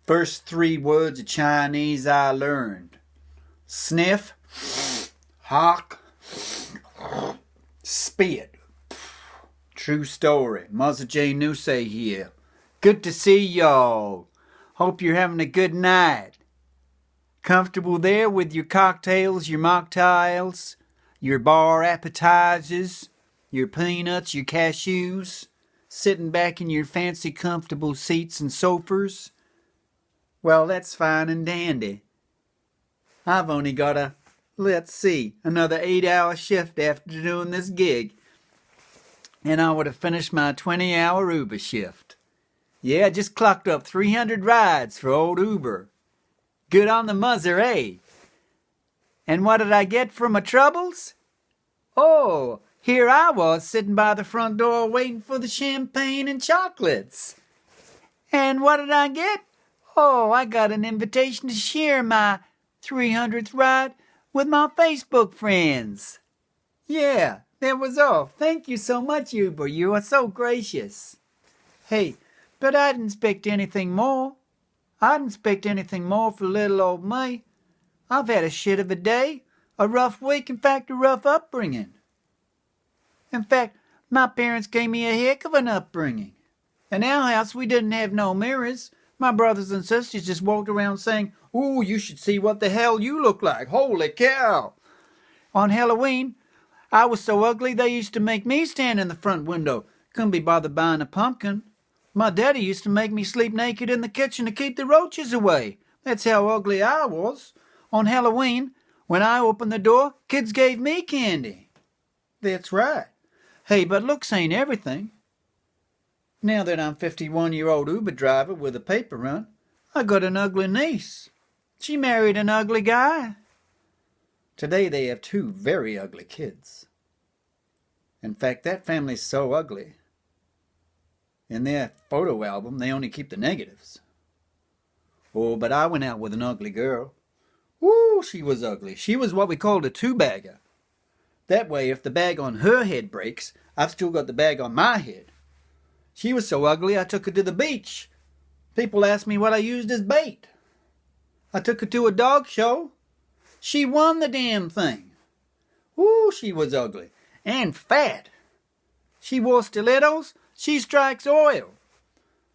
First 3 words of Chinese I learned. Sniff, hawk, spit. True story. Muzz Knock here. Good to see y'all. Hope you're having a good night. Comfortable there with your cocktails, your mocktails, your bar appetizers, your peanuts, your cashews, sitting back in your fancy comfortable seats and sofas? Well, that's fine and dandy. I've only got another 8-hour shift after doing this gig, and I would have finished my 20-hour Uber shift. Yeah, I just clocked up 300 rides for old Uber. Good on the muzzer, eh? And what did I get for my troubles? Oh, here I was sitting by the front door waiting for the champagne and chocolates. And what did I get? Oh, I got an invitation to share my 300th ride with my Facebook friends. Yeah, that was all. Thank you so much, Uber. You are so gracious. Hey, but I didn't expect anything more. I didn't expect anything more for little old me. I've had a shit of a day, a rough week, in fact, a rough upbringing. In fact, my parents gave me a heck of an upbringing. In our house, we didn't have no mirrors. My brothers and sisters just walked around saying, "Ooh, you should see what the hell you look like. Holy cow." On Halloween, I was so ugly they used to make me stand in the front window. Couldn't be bothered buying a pumpkin. My daddy used to make me sleep naked in the kitchen to keep the roaches away. That's how ugly I was. On Halloween, when I opened the door, kids gave me candy. That's right. Hey, but looks ain't everything. Now that I'm 51-year-old Uber driver with a paper run, I got an ugly niece. She married an ugly guy. Today they have 2 very ugly kids. In fact, that family's so ugly. In their photo album, they only keep the negatives. Oh, but I went out with an ugly girl. Ooh, she was ugly. She was what we called a 2-bagger. That way, if the bag on her head breaks, I've still got the bag on my head. She was so ugly, I took her to the beach. People asked me what I used as bait. I took her to a dog show. She won the damn thing. Ooh, she was ugly. And fat. She wore stilettos. She strikes oil.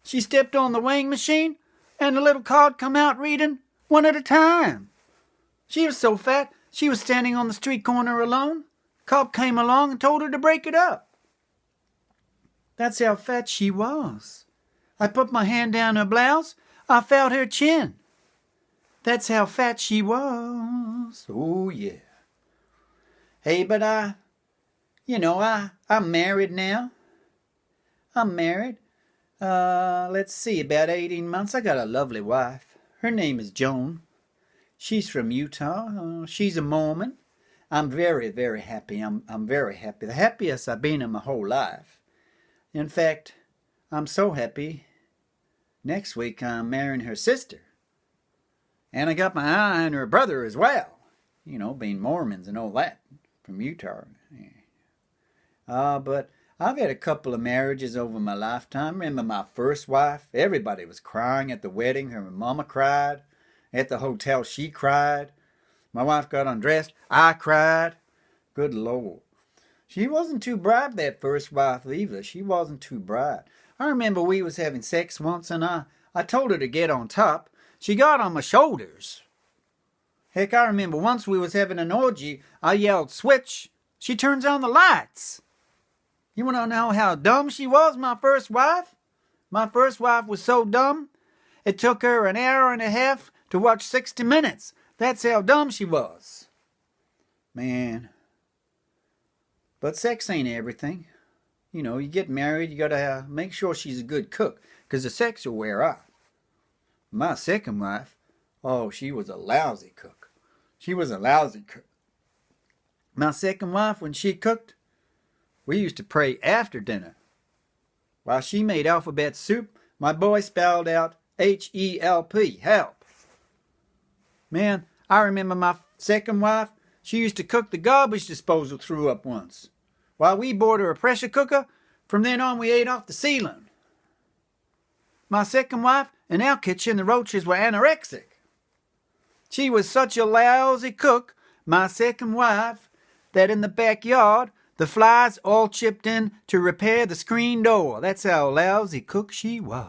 She stepped on the weighing machine, and the little card come out reading 1 at a time. She was so fat, she was standing on the street corner alone. Cop came along and told her to break it up. That's how fat she was. I put my hand down her blouse. I felt her chin. That's how fat she was. Oh, yeah. Hey, but I'm married now. I'm married. Let's see, about 18 months. I got a lovely wife. Her name is Joan. She's from Utah. She's a Mormon. I'm very, very happy. I'm very happy. The happiest I've been in my whole life. In fact, I'm so happy. Next week I'm marrying her sister. And I got my eye on her brother as well. You know, being Mormons and all that. From Utah. But I've had a couple of marriages over my lifetime. Remember my first wife? Everybody was crying at the wedding. Her mama cried. At the hotel, she cried. My wife got undressed. I cried. Good Lord. She wasn't too bright, that first wife either. She wasn't too bright. I remember we was having sex once, and I told her to get on top. She got on my shoulders. Heck, I remember once we was having an orgy. I yelled, "Switch." She turns on the lights. You want to know how dumb she was, my first wife? My first wife was so dumb, it took her an hour and a half to watch 60 Minutes. That's how dumb she was. Man. But sex ain't everything. You know, you get married, you gotta make sure she's a good cook, because the sex will wear off. My second wife, oh, she was a lousy cook. She was a lousy cook. My second wife, when she cooked, we used to pray after dinner. While she made alphabet soup, my boy spelled out H-E-L-P, help. Man, I remember my second wife, she used to cook the garbage disposal threw up once. While we bought her a pressure cooker, from then on we ate off the ceiling. my second wife, in our kitchen the roaches were anorexic. She was such a lousy cook, my second wife, that in the backyard the flies all chipped in to repair the screen door. That's how lousy cook she was.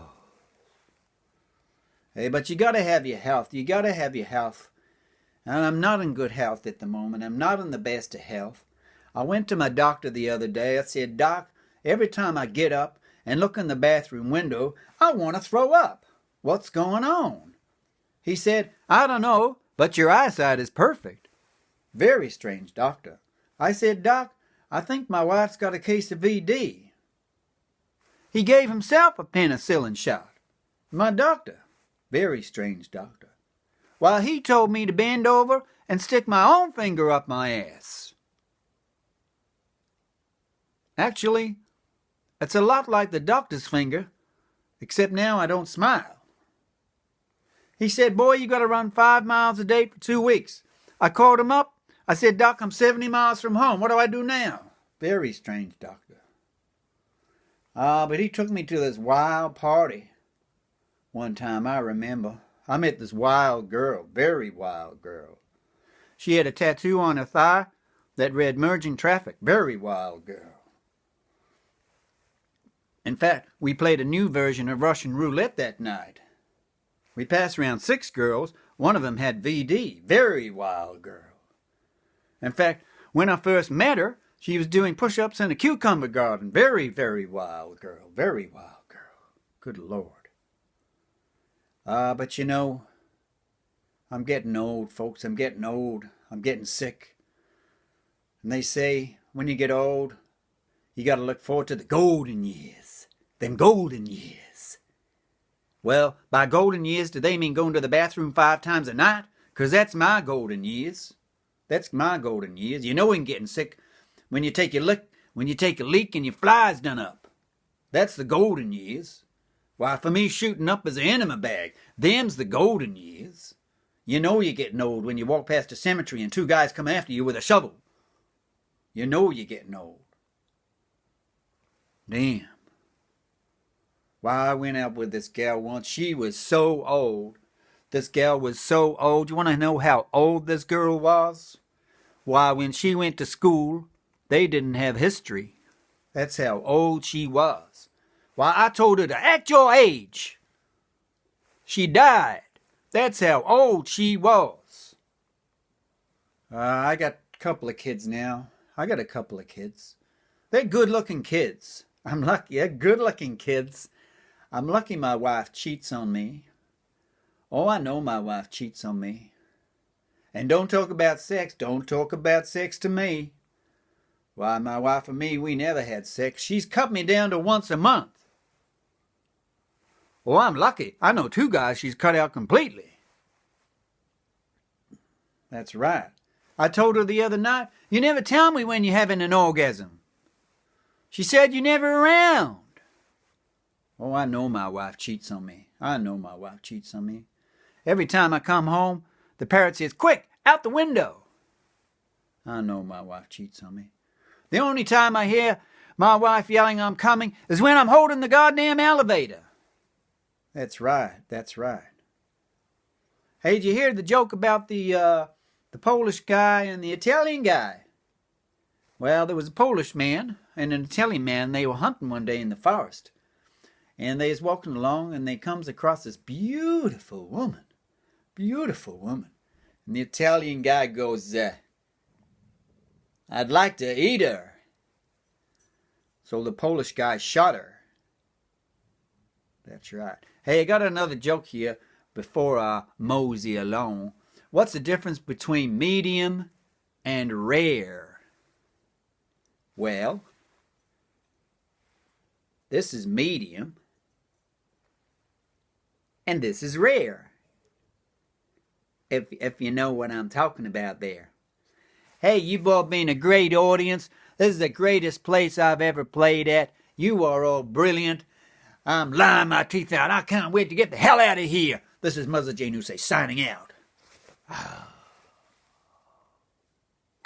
Hey, but you gotta have your health. You gotta have your health. And I'm not in good health at the moment. I'm not in the best of health. I went to my doctor the other day. I said, Doc, every time I get up and look in the bathroom window, I want to throw up. What's going on? He said, I don't know, but your eyesight is perfect. Very strange, doctor. I said, Doc, I think my wife's got a case of VD. He gave himself a penicillin shot. My doctor. Very strange, doctor. Why, he told me to bend over and stick my own finger up my ass. Actually, it's a lot like the doctor's finger, except now I don't smile. He said, boy, you got to run 5 miles a day for 2 weeks. I called him up. I said, Doc, I'm 70 miles from home. What do I do now? Very strange, doctor. But he took me to this wild party. One time, I remember, I met this wild girl, very wild girl. She had a tattoo on her thigh that read merging traffic. Very wild girl. In fact, we played a new version of Russian roulette that night. We passed around 6 girls. One of them had VD. Very wild girl. In fact, when I first met her, she was doing push-ups in a cucumber garden. Very, very wild girl. Very wild girl. Good Lord. But you know, I'm getting old, folks. I'm getting old. I'm getting sick. And they say, when you get old, you got to look forward to the golden years. Them golden years. Well, by golden years, do they mean going to the bathroom 5 times a night? 'Cause that's my golden years. That's my golden years. You know when getting sick when you take a leak and your fly's done up. That's the golden years. Why, for me, shooting up is an enema bag. Them's the golden years. You know you're getting old when you walk past a cemetery and 2 guys come after you with a shovel. You know you're getting old. Damn. Why, I went out with this gal once. She was so old. This gal was so old. You want to know how old this girl was? Why, when she went to school, they didn't have history. That's how old she was. Why, I told her to act your age. She died. That's how old she was. I got a couple of kids now. They're good-looking kids. I'm lucky. They're good-looking kids. I'm lucky my wife cheats on me. Oh, I know my wife cheats on me. And don't talk about sex. Don't talk about sex to me. Why, my wife and me, we never had sex. She's cut me down to once a month. Oh, I'm lucky. I know 2 guys she's cut out completely. That's right. I told her the other night, you never tell me when you're having an orgasm. She said you're never around. Oh, I know my wife cheats on me. Every time I come home, the parrot says, quick, out the window. I know my wife cheats on me. The only time I hear my wife yelling I'm coming is when I'm holding the goddamn elevator. That's right. Hey, did you hear the joke about the Polish guy and the Italian guy? Well, there was a Polish man and an Italian man. They were hunting one day in the forest. And they was walking along, and they comes across this beautiful woman. And the Italian guy goes, I'd like to eat her. So the Polish guy shot her. That's right. Hey, I got another joke here before I mosey along. What's the difference between medium and rare? Well, this is medium, and this is rare. If you know what I'm talking about there. Hey, you've all been a great audience. This is the greatest place I've ever played at. You are all brilliant. I'm lying my teeth out. I can't wait to get the hell out of here. This is Muz Knock signing out.